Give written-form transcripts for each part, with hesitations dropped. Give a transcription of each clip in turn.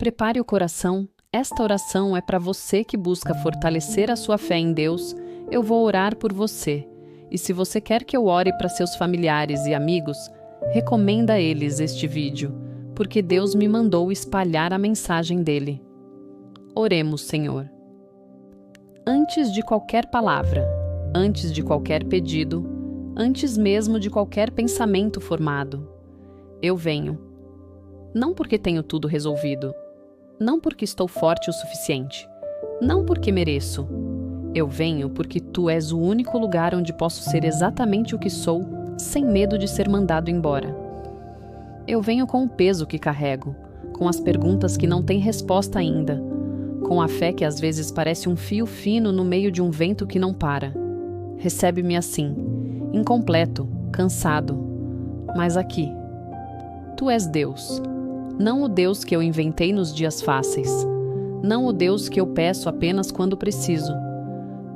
Prepare o coração. Esta oração é para você que busca fortalecer a sua fé em Deus. Eu vou orar por você. E se você quer que eu ore para seus familiares e amigos, recomenda a eles este vídeo, porque Deus me mandou espalhar a mensagem dele. Oremos, Senhor. Antes de qualquer palavra, antes de qualquer pedido, antes mesmo de qualquer pensamento formado, eu venho. Não porque tenho tudo resolvido, não porque estou forte o suficiente, não porque mereço. Eu venho porque Tu és o único lugar onde posso ser exatamente o que sou, sem medo de ser mandado embora. Eu venho com o peso que carrego, com as perguntas que não têm resposta ainda, com a fé que às vezes parece um fio fino no meio de um vento que não para. Recebe-me assim, incompleto, cansado, mas aqui. Tu és Deus, não o Deus que eu inventei nos dias fáceis, não o Deus que eu peço apenas quando preciso.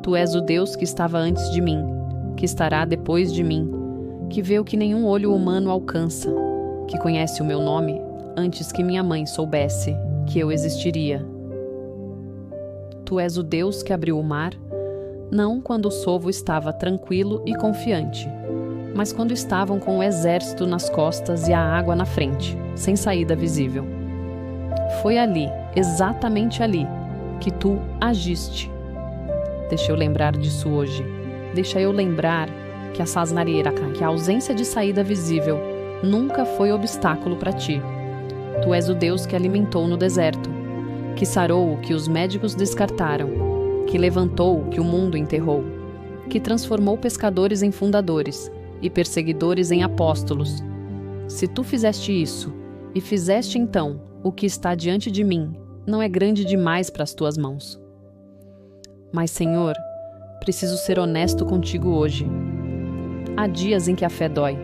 Tu és o Deus que estava antes de mim, que estará depois de mim, que vê o que nenhum olho humano alcança, que conhece o meu nome antes que minha mãe soubesse que eu existiria. Tu és o Deus que abriu o mar, não quando o povo estava tranquilo e confiante, mas quando estavam com o exército nas costas e a água na frente, sem saída visível. Foi ali, exatamente ali, que Tu agiste. Deixa eu lembrar disso hoje. Deixa eu lembrar que a ausência de saída visível nunca foi obstáculo para Ti. Tu és o Deus que alimentou no deserto, que sarou o que os médicos descartaram, que levantou o que o mundo enterrou, que transformou pescadores em fundadores e perseguidores em apóstolos. Se Tu fizeste isso, e fizeste então o que está diante de mim, não é grande demais para as Tuas mãos. Mas, Senhor, preciso ser honesto contigo hoje. Há dias em que a fé dói.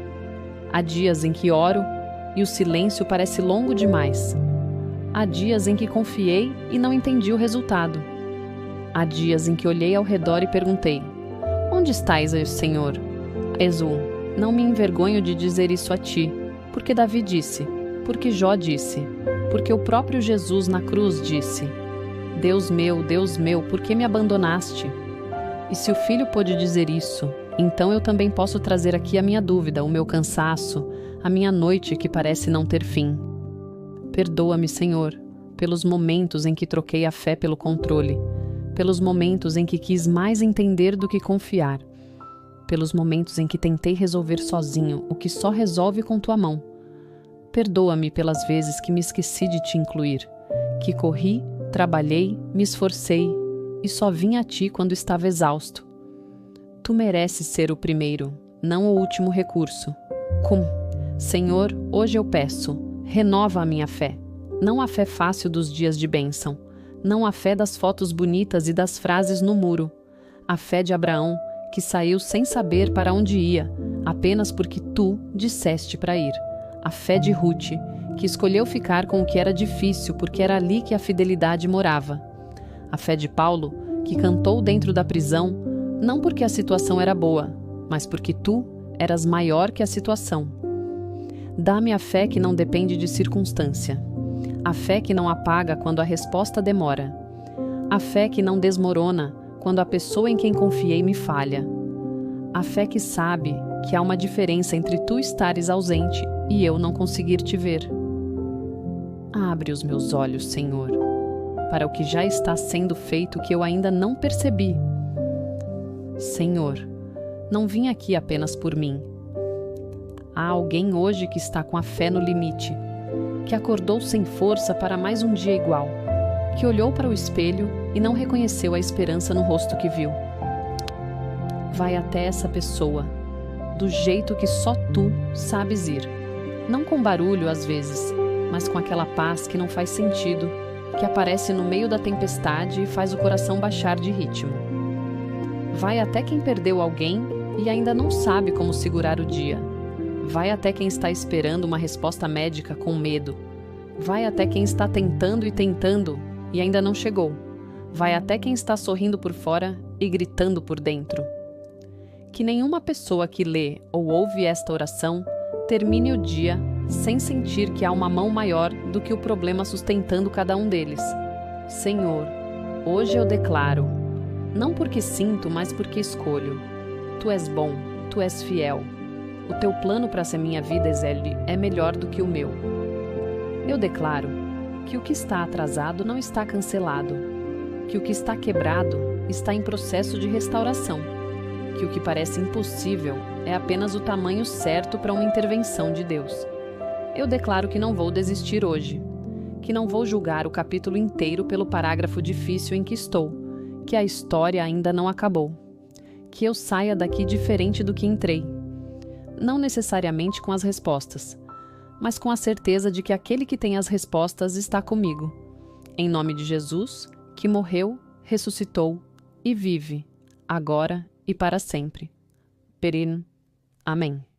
Há dias em que oro e o silêncio parece longo demais. Há dias em que confiei e não entendi o resultado. Há dias em que olhei ao redor e perguntei: onde estás, Senhor? Exul, não me envergonho de dizer isso a Ti, porque Davi disse, porque Jó disse, porque o próprio Jesus na cruz disse: Deus meu, por que me abandonaste? E se o Filho pôde dizer isso, então eu também posso trazer aqui a minha dúvida, o meu cansaço, a minha noite que parece não ter fim. Perdoa-me, Senhor, pelos momentos em que troquei a fé pelo controle, pelos momentos em que quis mais entender do que confiar, pelos momentos em que tentei resolver sozinho o que só resolve com Tua mão. Perdoa-me pelas vezes que me esqueci de Te incluir, que corri, trabalhei, me esforcei e só vim a Ti quando estava exausto. Tu mereces ser o primeiro, não o último recurso. Senhor, hoje eu peço, renova a minha fé. Não a fé fácil dos dias de bênção, não a fé das fotos bonitas e das frases no muro. A fé de Abraão, que saiu sem saber para onde ia, apenas porque Tu disseste para ir. A fé de Ruth, que escolheu ficar com o que era difícil porque era ali que a fidelidade morava. A fé de Paulo, que cantou dentro da prisão, não porque a situação era boa, mas porque Tu eras maior que a situação. Dá-me a fé que não depende de circunstância. A fé que não apaga quando a resposta demora. A fé que não desmorona quando a pessoa em quem confiei me falha. A fé que sabe que há uma diferença entre Tu estares ausente e eu não conseguir Te ver. Abre os meus olhos, Senhor, para o que já está sendo feito que eu ainda não percebi. Senhor, não vim aqui apenas por mim. Há alguém hoje que está com a fé no limite, que acordou sem força para mais um dia igual, que olhou para o espelho e não reconheceu a esperança no rosto que viu. Vai até essa pessoa, do jeito que só Tu sabes ir. Não com barulho às vezes, mas com aquela paz que não faz sentido, que aparece no meio da tempestade e faz o coração baixar de ritmo. Vai até quem perdeu alguém e ainda não sabe como segurar o dia. Vai até quem está esperando uma resposta médica com medo. Vai até quem está tentando e ainda não chegou. Vai até quem está sorrindo por fora e gritando por dentro. Que nenhuma pessoa que lê ou ouve esta oração termine o dia sem sentir que há uma mão maior do que o problema sustentando cada um deles. Senhor, hoje eu declaro, não porque sinto, mas porque escolho. Tu és bom, Tu és fiel. O Teu plano para essa minha vida, Ezeli, é melhor do que o meu. Eu declaro que o que está atrasado não está cancelado, que o que está quebrado está em processo de restauração, que o que parece impossível é apenas o tamanho certo para uma intervenção de Deus. Eu declaro que não vou desistir hoje, que não vou julgar o capítulo inteiro pelo parágrafo difícil em que estou, que a história ainda não acabou, que eu saia daqui diferente do que entrei, não necessariamente com as respostas, mas com a certeza de que aquele que tem as respostas está comigo. Em nome de Jesus, que morreu, ressuscitou e vive, agora e para sempre. Perin. Amém.